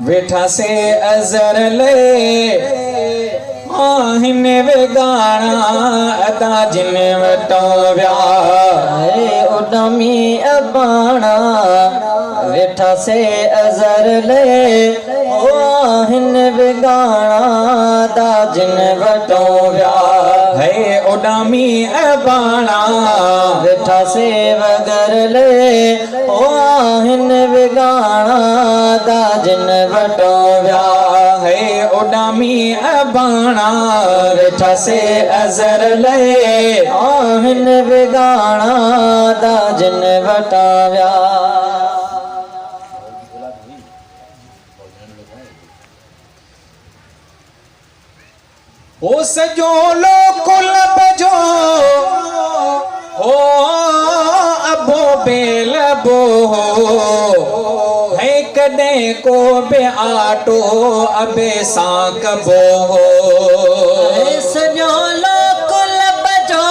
वेठा से अजर ले आहिन वेगाना अदा जिन वटों व्या उडमी अबाना वेठा से अजर ले आहिन वेगाना दा जिन वटों व्या है उडामी अबाना वेठा से वगर ले आहिन वेगाना दा जिन वटों व्या है उडामी अबाना वेठा से अजर ले आहिन वेगाना दा जिन वटा व्या ओ सजो लो कुलब जो हो अबो बेलबो है कदे को बे आटो अबे सांकबो सजो लो कुलब जो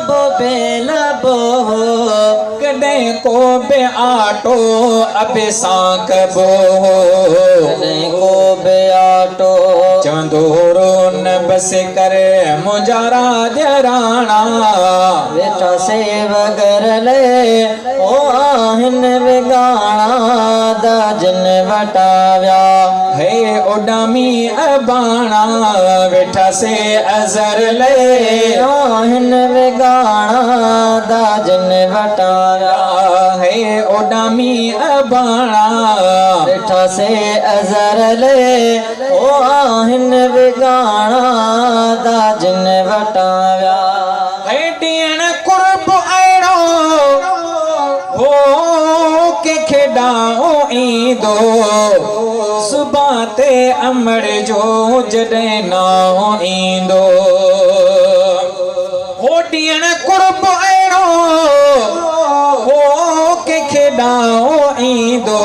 बो बेलबो कदे को बे आटो अबे सांकबो को बे आटो चंदोरो न बस करे मुजारा जराना वेठा से वगर ले ओ आहिन वेगाना दा जिन वटाव्या है उडामी अबाना वेठा से अजर ले आहिन वेगाना दा जिन वटाव्या है उडामी अबाना वेठा से अजर ले ओ आहिन वेगाना दा जिन वटाव्या है डियन कुर्ब आइणो हो के खेडाओ ईंदो सुबह ते अमर जो जॾहिं नाओ ईंदो हो डियन कुर्ब आइणो हो के खेडाओ ईंदो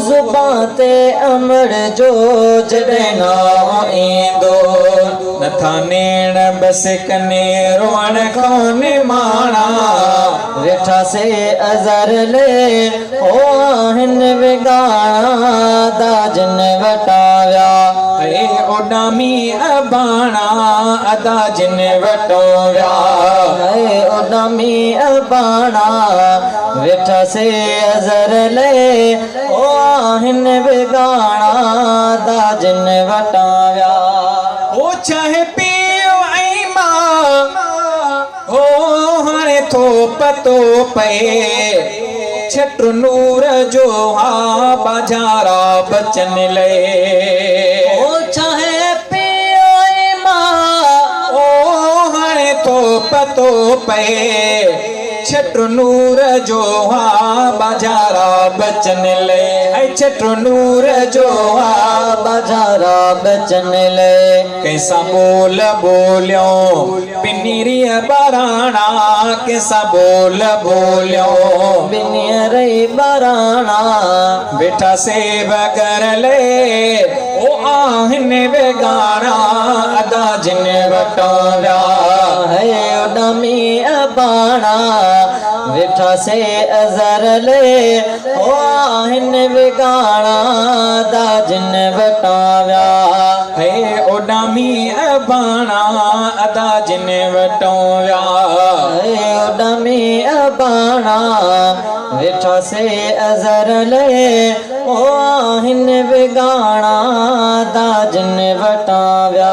ज़ुबां ते अमर जो जॾहिं नाओ ईंदो नथा नेण बस कने रोअण खां निमाणा वेठा से अजर ले ओ आहिन वेगाना दा जिन वटाव्या है उडामी अबाना अदा जिन वटों व्या है उडमी अबाना वेठा से अजर ले ओ आहिन वेगाना दा जिन वटाव्या हो चाहे पियो ऐं मां हो हाणे थो पतो पए छट नूर जो हा बाजारा बचन ले ओ चाहे पियो ऐं मां ओ हाणे थो पतो पए छट नूर जो हा बाजारा बचन ले ऐं छट नूर जो हा बाजारा बचन ले कैसा बोल बोलियो पिनीरिया बराना कैसा बोल बोलियो बिनियर बराना बेटा से बगर ले ओ आहिन वेगाना अदा जिन वटाव्या है उडमी अबाना वेठा से अजर ले ओ आहिन वेगाना दा जिन वटाव्या है उडामी अबाना अदा जिन वटाव्या है उडमी अबाना वेठा से अजर ले ओ आहिन वेगाना दा जिन वटाव्या